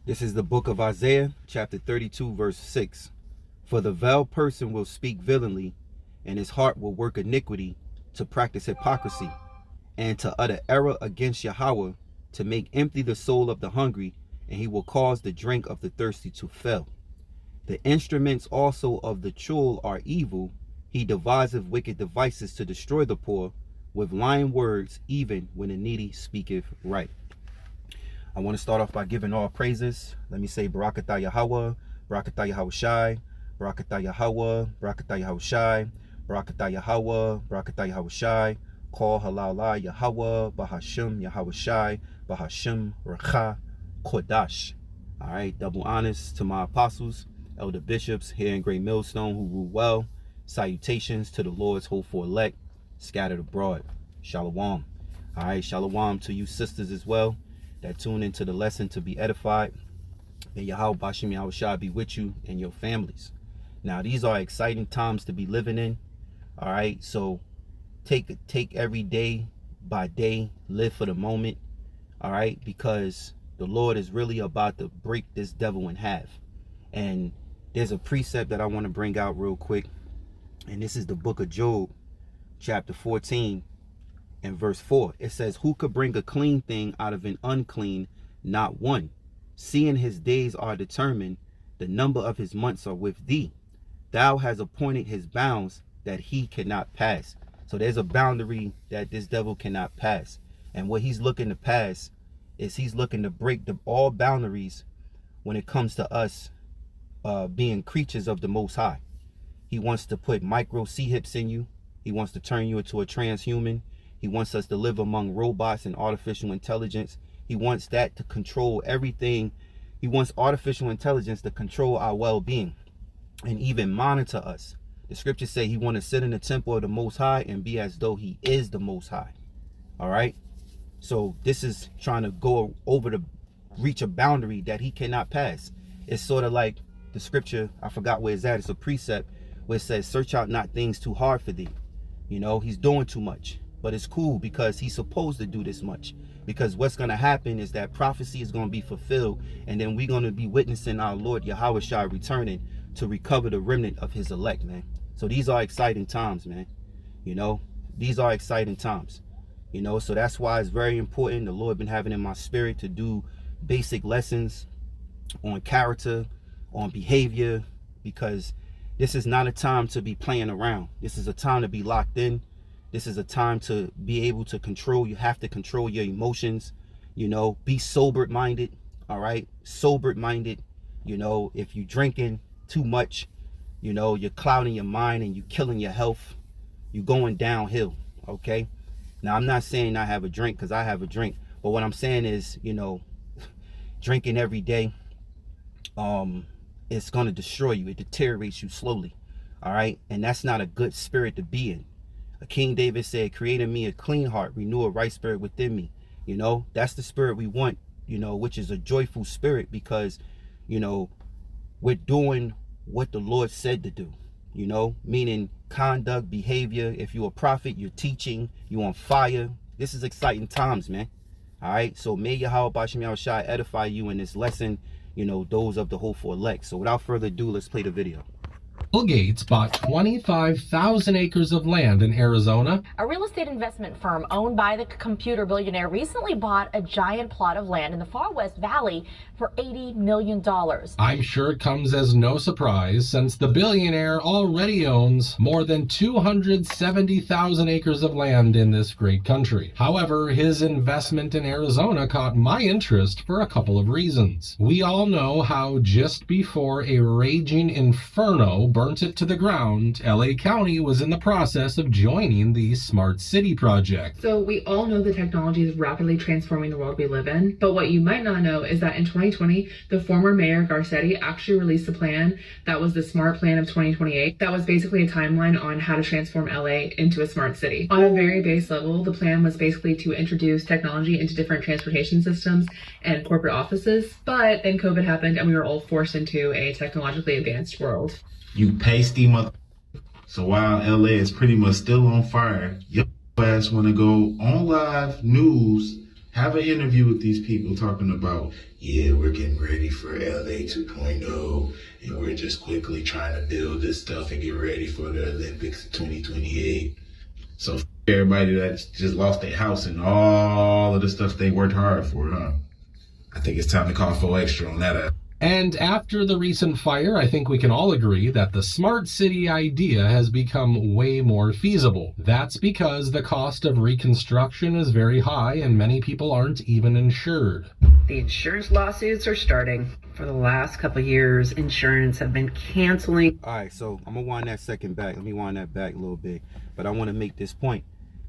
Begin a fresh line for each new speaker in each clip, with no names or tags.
This is the book of Isaiah, chapter 32, verse 6. For the vile person will speak villainy, and his heart will work iniquity, to practice hypocrisy, and to utter error against Yahweh, to make empty the soul of the hungry, and he will cause the drink of the thirsty to fail. The instruments also of the churl are evil. He deviseth wicked devices to destroy the poor, with lying words, even when the needy speaketh right. I want to start off by giving all praises. Let me say Barakatah Yahweh, Barakatah Yahweh Shai, Barakatah Yahweh, Barakatah Yahweh Shai, Barakatah Yahweh, Barakatah Yahweh Shai, Call Halala Yahweh, Bahashim Yahweh Shai, Bahashim Racha Kodash. All right, double honors to my apostles, elder bishops here in Great Millstone who rule well. Salutations to the Lord's hopeful elect scattered abroad. Shalom. All right, shalom to you sisters as well that tune into the lesson to be edified. May Yahweh Bashim Yahweh Shai be with you and your families. Now, these are exciting times to be living in. All right, so take every day by day, live for the moment. All right, because the Lord is really about to break this devil in half. And there's a precept that I want to bring out real quick. And this is the book of Job, chapter 14 and verse 4. It says, who could bring a clean thing out of an unclean? Not one. Seeing his days are determined, the number of his months are with thee. Thou hast appointed his bounds that he cannot pass. So there's a boundary that this devil cannot pass. And what he's looking to pass is he's looking to break all boundaries when it comes to us being creatures of the Most High. He wants to put micro C-hips in you. He wants to turn you into a transhuman. He wants us to live among robots and artificial intelligence. He wants that to control everything. He wants artificial intelligence to control our well-being and even monitor us. The scriptures say he wants to sit in the temple of the Most High and be as though he is the Most High. All right. So this is trying to go over to reach a boundary that he cannot pass. It's sort of like the scripture, I forgot where it's at. It's a precept where it says, search out not things too hard for thee. You know, he's doing too much. But it's cool because he's supposed to do this much. Because what's going to happen is that prophecy is going to be fulfilled. And then we're going to be witnessing our Lord Yahweh Shai returning to recover the remnant of his elect, man. So these are exciting times, man. You know, these are exciting times. You know, so that's why it's very important. The Lord been having in my spirit to do basic lessons on character, on behavior. Because this is not a time to be playing around. This is a time to be locked in. This is a time to be able to control. You have to control your emotions, you know, be sober-minded, all right? Sober-minded, you know, if you're drinking too much, you know, you're clouding your mind and you're killing your health. You're going downhill, okay? Now, I'm not saying I have a drink because I have a drink. But what I'm saying is, you know, drinking every day, it's going to destroy you. It deteriorates you slowly, all right? And that's not a good spirit to be in. King David said, create in me a clean heart, renew a right spirit within me. You know, that's the spirit we want, you know, which is a joyful spirit because, you know, we're doing what the Lord said to do, you know, meaning conduct, behavior. If you're a prophet, you're teaching, you're on fire. This is exciting times, man. All right. So may Yahweh Bashim Yahweh Shai edify you in this lesson, you know, those of the hopeful elect. So without further ado, let's play the video.
Bill Gates bought 25,000 acres of land in Arizona.
A real estate investment firm owned by the computer billionaire recently bought a giant plot of land in the far west valley for $80 million.
I'm sure it comes as no surprise since the billionaire already owns more than 270,000 acres of land in this great country. However, his investment in Arizona caught my interest for a couple of reasons. We all know how just before a raging inferno burnt it to the ground, LA County was in the process of joining the Smart City project.
So we all know that technology is rapidly transforming the world we live in, but what you might not know is that in 2020, the former mayor Garcetti actually released a plan that was the Smart Plan of 2028. That was basically a timeline on how to transform LA into a smart city. On a very base level, the plan was basically to introduce technology into different transportation systems and corporate offices, but then COVID happened and we were all forced into a technologically advanced world.
You pasty mother. So while LA is pretty much still on fire, your ass want to go on live news Have an interview with these people talking about, yeah, we're getting ready for LA 2.0, and we're just quickly trying to build this stuff and get ready for the Olympics 2028. So everybody that's just lost their house and all of the stuff they worked hard for, huh? I think it's time to call for extra on that.
And after the recent fire, I think we can all agree that the smart city idea has become way more feasible. That's because the cost of reconstruction is very high and many people aren't even insured.
The insurance lawsuits are starting. For the last couple of years, insurance have been canceling.
All right, so I'm gonna wind that second back. Let me wind that back a little bit, but I want to make this point.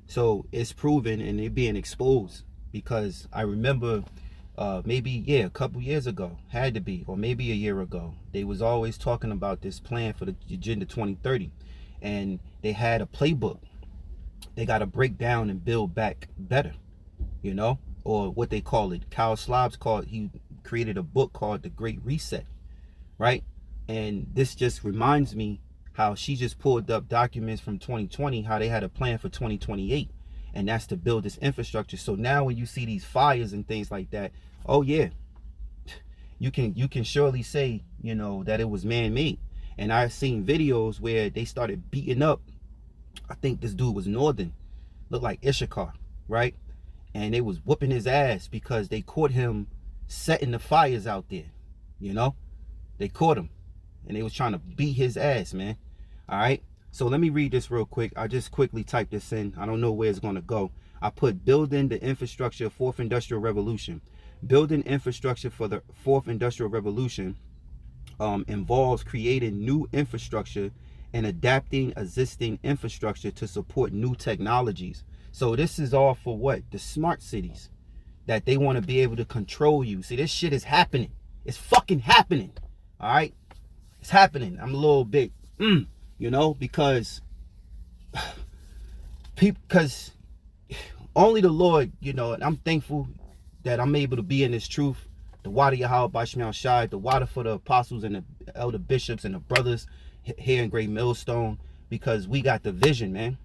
So it's proven and it being exposed, because I remember maybe a couple years ago, had to be, or maybe a year ago, they was always talking about this plan for the Agenda 2030, and they had a playbook. They got to break down and build back better, you know, or what they call it. Kyle Slobbs he created a book called The Great Reset, right? And this just reminds me how she just pulled up documents from 2020, how they had a plan for 2028, and that's to build this infrastructure. So now when you see these fires and things like that, oh yeah, you can surely say, you know, that it was man-made. And I've seen videos where they started beating up, I think this dude was Northern, looked like Issachar, right? And they was whooping his ass because they caught him setting the fires out there, you know? They caught him and they was trying to beat his ass, man. All right, so let me read this real quick. I just quickly typed this in. I don't know where it's going to go. I put building the infrastructure, fourth industrial revolution. Building infrastructure for the fourth industrial revolution involves creating new infrastructure and adapting existing infrastructure to support new technologies. So this is all for what? The smart cities, that they want to be able to control you. See, this shit is happening. It's fucking happening. All right, it's happening. I'm a little bit, you know, because only the Lord, you know, and I'm thankful that I'm able to be in this truth. The water Yahweh Bashmiel Shai, the water for the apostles and the elder bishops and the brothers here in Great Millstone, because we got the vision, man.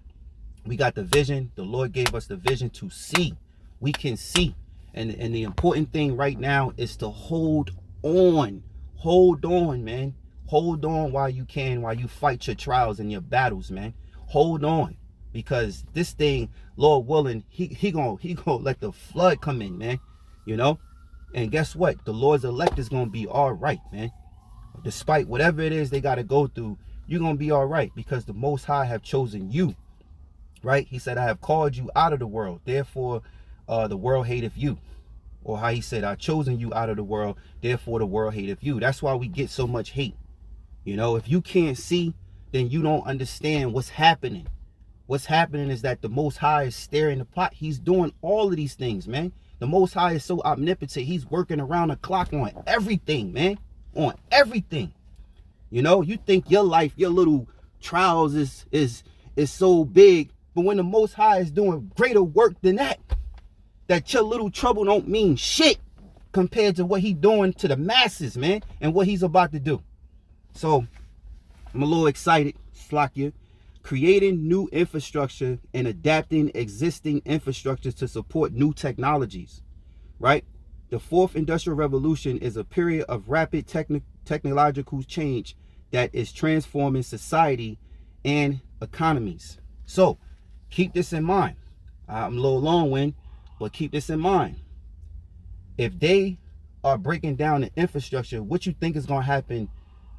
We got the vision. The Lord gave us the vision to see. We can see. And the important thing right now is to hold on. Hold on, man. Hold on while you can, while you fight your trials and your battles, man. Hold on. Because this thing, Lord willing, he gonna let the flood come in, man. You know? And guess what? The Lord's elect is gonna be all right, man. Despite whatever it is they gotta go through, you're gonna be all right, because the Most High have chosen you. Right? He said, I have called you out of the world, therefore the world hateth you. Or how he said, I've chosen you out of the world, therefore the world hateth you. That's why we get so much hate. You know, if you can't see, then you don't understand what's happening. What's happening is that the Most High is stirring the pot. He's doing all of these things, man. The Most High is so omnipotent. He's working around the clock on everything, man. On everything. You know, you think your life, your little trials is so big, but when the Most High is doing greater work than that your little trouble don't mean shit compared to what he's doing to the masses, man, and what he's about to do. So I'm a little excited, Slakia. Creating new infrastructure and adapting existing infrastructure to support new technologies, right? The fourth industrial revolution is a period of rapid technological change that is transforming society and economies. So keep this in mind. I'm a little long-winded, but keep this in mind. If they are breaking down the infrastructure, what you think is going to happen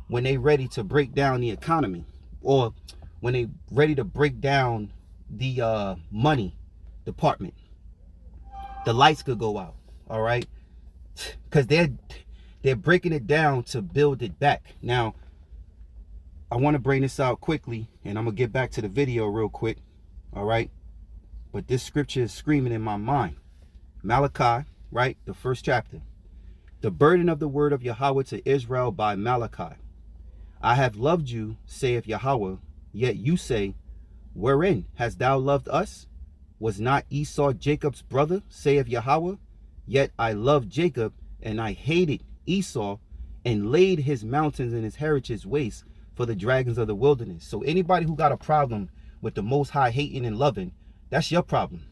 when they ready to break down the economy, or when they ready to break down the money department? The lights could go out, all right? Because they're breaking it down to build it back. Now, I want to bring this out quickly, and I'm going to get back to the video real quick, all right? But this scripture is screaming in my mind. Malachi, right? The first chapter. The burden of the word of Yahweh to Israel by Malachi. I have loved you, saith Yahweh, yet you say, wherein hast thou loved us? Was not Esau Jacob's brother, saith Yahweh? Yet I loved Jacob, and I hated Esau, and laid his mountains and his heritage waste for the dragons of the wilderness. So anybody who got a problem with the Most High hating and loving, that's your problem.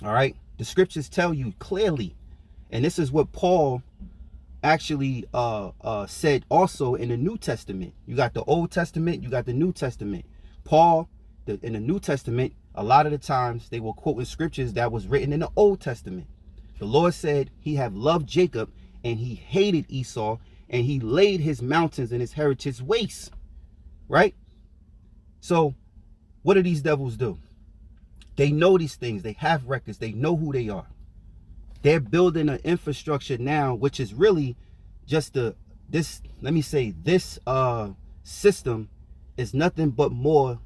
All right? The scriptures tell you clearly. And this is what Paul actually said also in the New Testament. You got the Old Testament, you got the New Testament. Paul, in the New Testament, a lot of the times they were quoting scriptures that was written in the Old Testament. The Lord said he have loved Jacob and he hated Esau, and he laid his mountains and his heritage waste. Right? So what do these devils do? They know these things. They have records. They know who they are. They're building an infrastructure now, which is really just this system is nothing but more.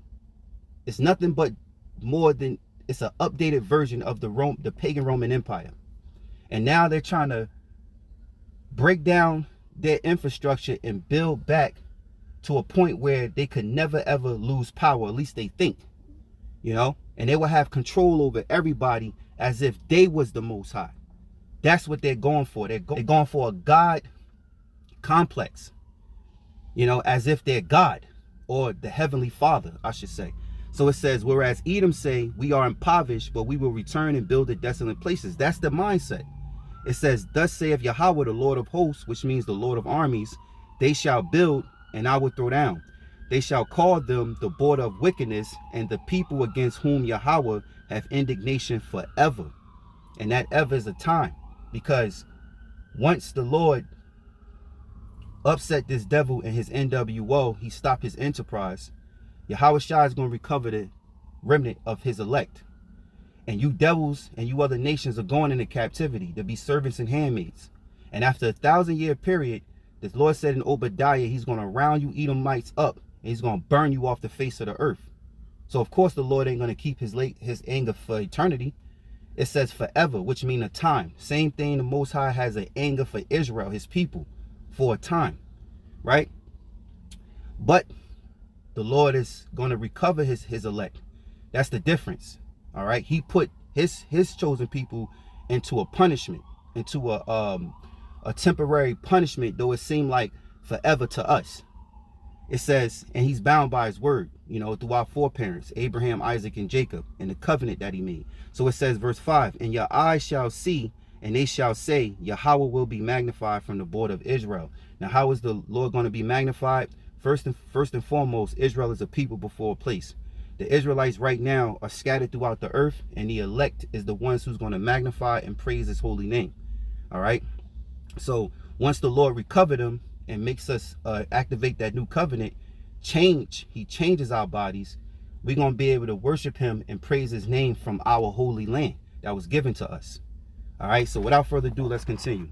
It's nothing but more than, it's an updated version of the pagan Roman Empire. And now they're trying to break down their infrastructure and build back to a point where they could never ever lose power. At least they think, and they will have control over everybody as if they was the Most High. That's what they're going for. They're going for a God complex, as if they're God or the Heavenly Father, I should say. So it says, whereas Edom say, we are impoverished, but we will return and build the desolate places. That's the mindset. It says, thus saith Yahweh, the Lord of hosts, which means the Lord of armies, they shall build and I will throw down. They shall call them the border of wickedness and the people against whom Yahweh have indignation forever. And that ever is a time, because once the Lord upset this devil and his NWO, he stopped his enterprise. Yahweh Shai is going to recover the remnant of his elect. And you devils and you other nations are going into captivity to be servants and handmaids. And after a 1,000-year period, the Lord said in Obadiah, he's going to round you Edomites up and he's going to burn you off the face of the earth. So of course the Lord ain't going to keep his anger for eternity. It says forever, which means a time. Same thing, the Most High has an anger for Israel, his people, for a time, right? But the Lord is going to recover his elect. That's the difference. All right. He put his chosen people into a punishment, into a temporary punishment, though it seemed like forever to us. It says, and he's bound by his word, through our foreparents, Abraham, Isaac, and Jacob, and the covenant that he made. So it says, verse 5, and your eyes shall see, and they shall say, Yahweh will be magnified from the border of Israel. Now, how is the Lord going to be magnified? First and foremost, Israel is a people before a place. The Israelites right now are scattered throughout the earth, and the elect is the ones who's going to magnify and praise his holy name. All right. So once the Lord recovered them and makes us activate that new covenant, he changes our bodies. We're going to be able to worship him and praise his name from our holy land that was given to us. All right. So without further ado, let's continue.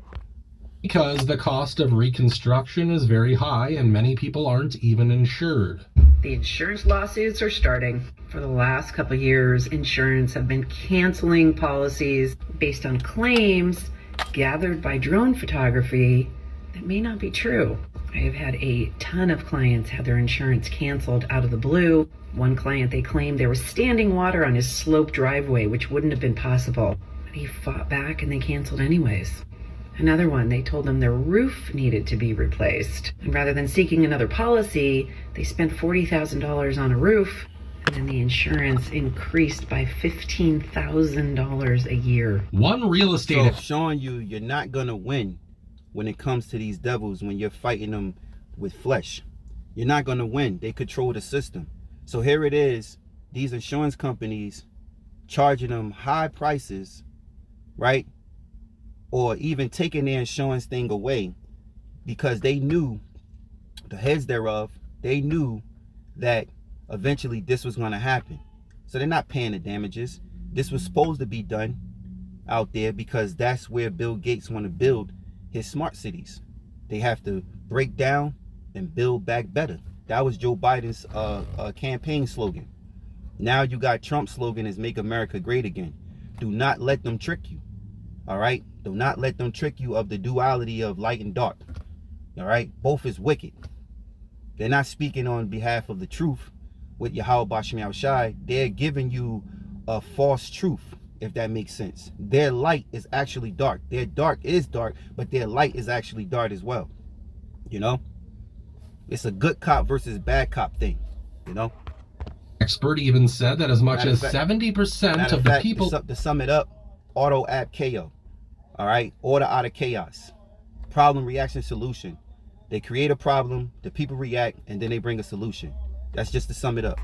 Because the cost of reconstruction is very high and many people aren't even insured.
The insurance lawsuits are starting. For the last couple of years, insurance have been canceling policies based on claims gathered by drone photography that may not be true. I have had a ton of clients have their insurance canceled out of the blue. One client, they claimed there was standing water on his sloped driveway, which wouldn't have been possible. But he fought back and they canceled anyways. Another one, they told them their roof needed to be replaced. And rather than seeking another policy, they spent $40,000 on a roof. And then the insurance increased by $15,000 a year.
One real estate...
So showing you're not going to win when it comes to these devils when you're fighting them with flesh. You're not going to win. They control the system. So here it is. These insurance companies charging them high prices, right? Or even taking their insurance thing away because they knew, the heads thereof, they knew that eventually this was going to happen. So they're not paying the damages. This was supposed to be done out there because that's where Bill Gates want to build his smart cities. They have to break down and build back better. That was Joe Biden's campaign slogan. Now you got Trump's slogan is Make America Great Again. Do not let them trick you. All right. Do not let them trick you of the duality of light and dark. All right. Both is wicked. They're not speaking on behalf of the truth with Yahweh Bashim Shai. They're giving you a false truth, if that makes sense. Their light is actually dark. Their dark is dark, but their light is actually dark as well. It's a good cop versus bad cop thing.
Expert even said that as much as 70% of the people...
To sum it up, auto app KO. All right, order out of chaos. Problem, reaction, solution. They create a problem, the people react, and then they bring a solution. That's just to sum it up.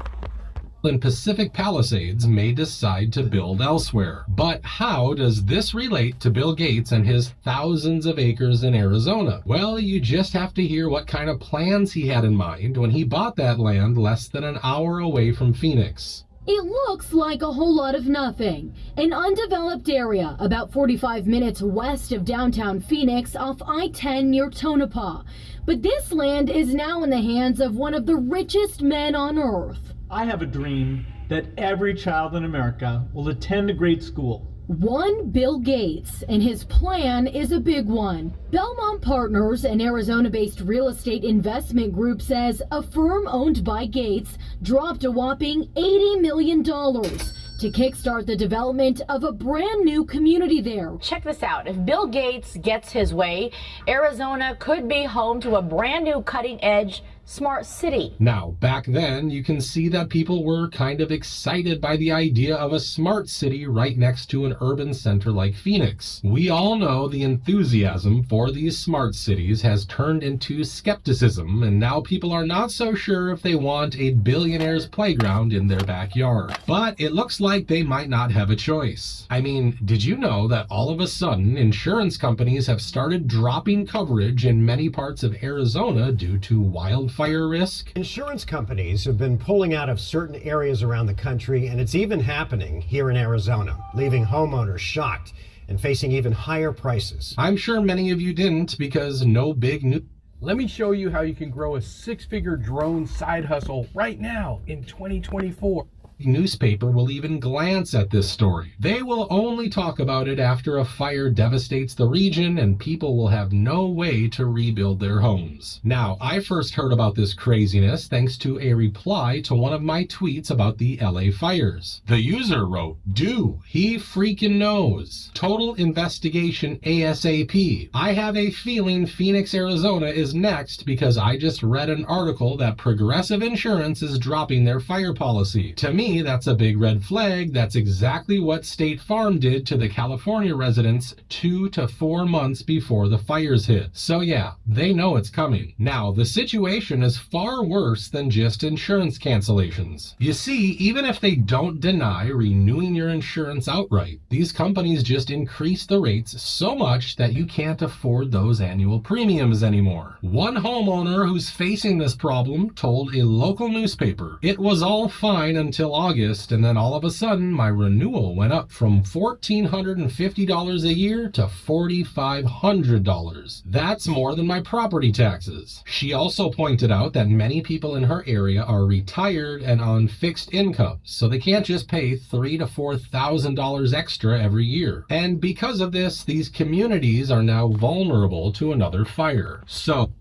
In Pacific Palisades may decide to build elsewhere. But how does this relate to Bill Gates and his thousands of acres in Arizona? Well, you just have to hear what kind of plans he had in mind when he bought that land less than an hour away from Phoenix.
It looks like a whole lot of nothing. An undeveloped area about 45 minutes west of downtown Phoenix off I-10 near Tonopah. But this land is now in the hands of one of the richest men on earth.
I have a dream that every child in America will attend a great school.
One Bill Gates, and his plan is a big one. Belmont Partners, an Arizona-based real estate investment group, says a firm owned by Gates dropped a whopping $80 million to kickstart the development of a brand new community there.
Check this out. If Bill Gates gets his way, Arizona could be home to a brand new cutting-edge smart city.
Now, back then, you can see that people were kind of excited by the idea of a smart city right next to an urban center like Phoenix. We all know the enthusiasm for these smart cities has turned into skepticism, and now people are not so sure if they want a billionaire's playground in their backyard. But it looks like they might not have a choice. I mean, did you know that all of a sudden insurance companies have started dropping coverage in many parts of Arizona due to wildfire risk?
Insurance companies have been pulling out of certain areas around the country, and it's even happening here in Arizona, leaving homeowners shocked and facing even higher prices.
I'm sure many of you didn't, because no big news.
Let me show you how you can grow a six-figure drone side hustle right now in 2024.
Newspaper will even glance at this story. They will only talk about it after a fire devastates the region and people will have no way to rebuild their homes. Now, I first heard about this craziness thanks to a reply to one of my tweets about the LA fires. The user wrote, "Do he freaking knows? Total investigation ASAP. I have a feeling Phoenix, Arizona is next because I just read an article that Progressive Insurance is dropping their fire policy. To me, that's a big red flag. That's exactly what State Farm did to the California residents 2 to 4 months before the fires hit. So yeah, they know it's coming. Now, the situation is far worse than just insurance cancellations. You see, even if they don't deny renewing your insurance outright, these companies just increase the rates so much that you can't afford those annual premiums anymore. One homeowner who's facing this problem told a local newspaper, "It was all fine until August, and then all of a sudden my renewal went up from $1,450 a year to $4,500. That's more than my property taxes." She also pointed out that many people in her area are retired and on fixed incomes, so they can't just pay $3,000 to $4,000 extra every year. And because of this, these communities are now vulnerable to another fire.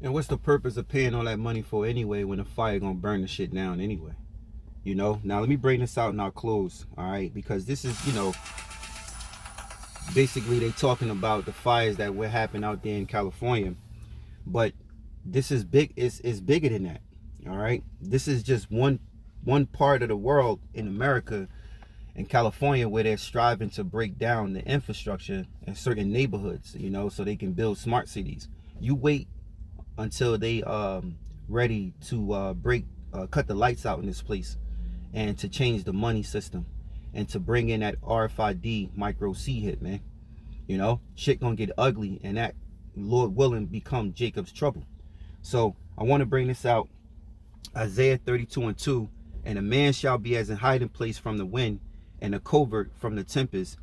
And what's the purpose of paying all that money for anyway when the fire gonna burn the shit down anyway? You know, now let me bring this out and I'll close, all right? Because this is, you know, basically they talking about the fires that were happening out there in California. But this is big, it's bigger than that, all right? This is just one part of the world in America and California where they're striving to break down the infrastructure in certain neighborhoods, you know, so they can build smart cities. You wait until they ready to cut the lights out in this place, and to change the money system and to bring in that RFID micro C hit, man. You know, shit gonna get ugly, and that, Lord willing, become Jacob's trouble. So I want to bring this out. Isaiah 32:2, "And a man shall be as a hiding place from the wind, and a covert from the tempest,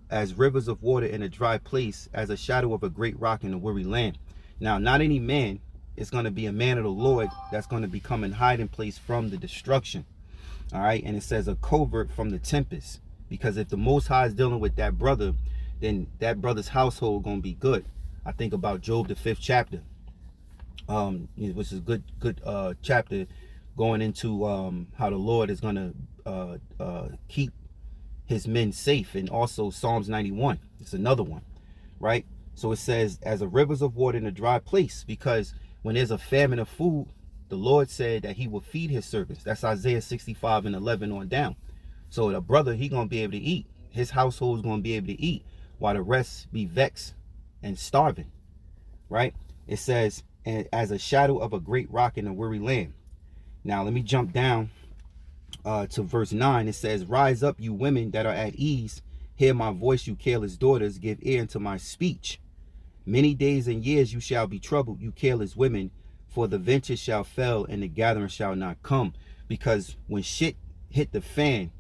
as rivers of water in a dry place, as a shadow of a great rock in a weary land." Now, not any man, it's going to be a man of the Lord that's going to become a hiding place from the destruction. All right, and it says a covert from the tempest, because if the Most High is dealing with that brother, then that brother's household gonna be good. I think about Job, the 5th chapter, which is a good chapter, going into how the Lord is gonna keep his men safe, and also Psalms 91. It's another one, right? So it says, as a rivers of water in a dry place, because when there's a famine of food, the Lord said that he will feed his servants. That's Isaiah 65:11 on down. So the brother, he gonna be able to eat. His household is gonna be able to eat. while the rest be vexed and starving, right? It says, and as a shadow of a great rock in a weary land. Now, let me jump down to verse 9. It says, rise up, you women that are at ease. Hear my voice, you careless daughters. Give ear unto my speech. Many days and years you shall be troubled, you careless women, for the venture shall fail and the gathering shall not come. Because when shit hit the fan,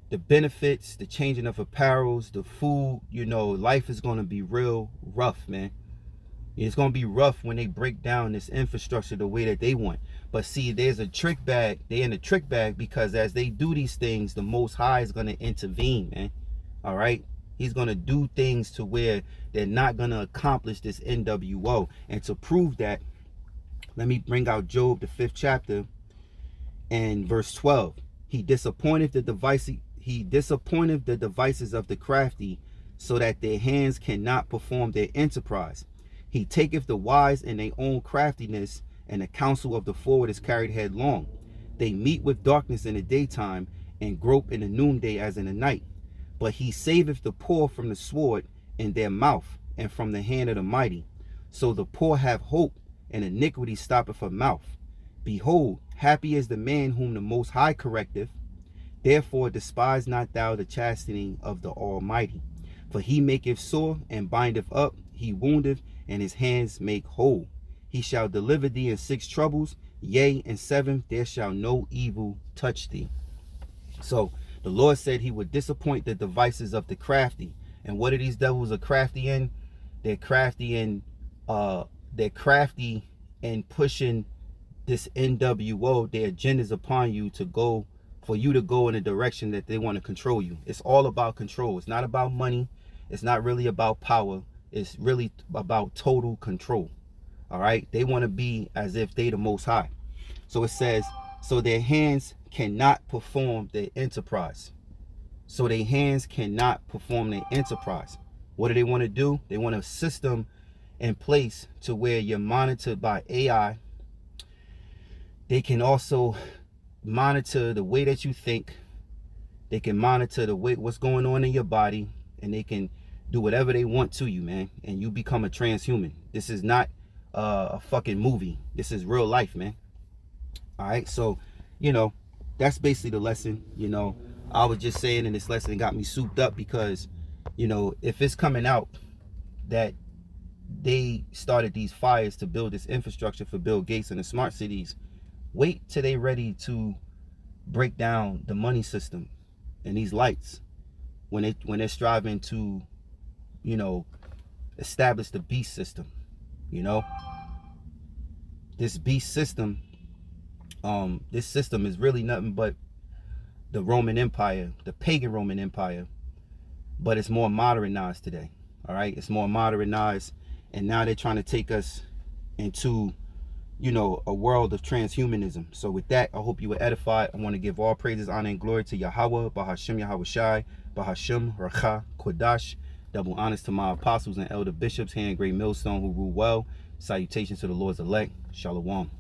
the benefits, the changing of apparels, the food, you know, life is going to be real rough, man. It's going to be rough when they break down this infrastructure the way that they want. But see, there's a trick bag. They're in a trick bag because as they do these things, the Most High is going to intervene, man. All right? He's going to do things to where they're not going to accomplish this NWO. And to prove that, let me bring out Job, the 5th chapter, and verse 12. He disappointed the devices of the crafty, so that their hands cannot perform their enterprise. He taketh the wise in their own craftiness, and the counsel of the forward is carried headlong. They meet with darkness in the daytime, and grope in the noonday as in the night. But he saveth the poor from the sword in their mouth, and from the hand of the mighty. So the poor have hope, and iniquity stoppeth her mouth. Behold, happy is the man whom the Most High correcteth. Therefore despise not thou the chastening of the Almighty. For he maketh sore, and bindeth up, he woundeth, and his hands make whole. He shall deliver thee in 6 troubles, yea, in 7 there shall no evil touch thee. So the Lord said he would disappoint the devices of the crafty. And what are these devils are crafty in? They're crafty in pushing this NWO, their agendas upon you to go, for you to go in a direction that they want to control you. It's all about control. It's not about money. It's not really about power. It's really about total control. All right. They want to be as if they the Most High. So it says, so their hands cannot perform their enterprise. So their hands cannot perform their enterprise. What do they want to do? They want a system in place to where you're monitored by AI. They can also monitor the way that you think. They can monitor the way what's going on in your body, and they can do whatever they want to you, man, and you become a transhuman. This is not a fucking movie. This is real life, man. All right, so you know, that's basically the lesson. You know, I was just saying in this lesson, it got me souped up because, you know, if it's coming out that they started these fires to build this infrastructure for Bill Gates and the smart cities, wait till they ready to break down the money system and these lights when they're striving to, you know, establish the beast system. You know, this beast system, this system is really nothing but the Roman Empire, the pagan Roman Empire, but it's more modernized today. All right, it's more modernized, and now they're trying to take us into, you know, a world of transhumanism. So with that, I hope you were edified. I want to give all praises, honor, and glory to Yahweh, Bahashim Yahweh Shai, Bahashim Racha Kodash. Double honors to my apostles and elder bishops here in Great Millstone who rule well. Salutations to the Lord's elect. Shalom.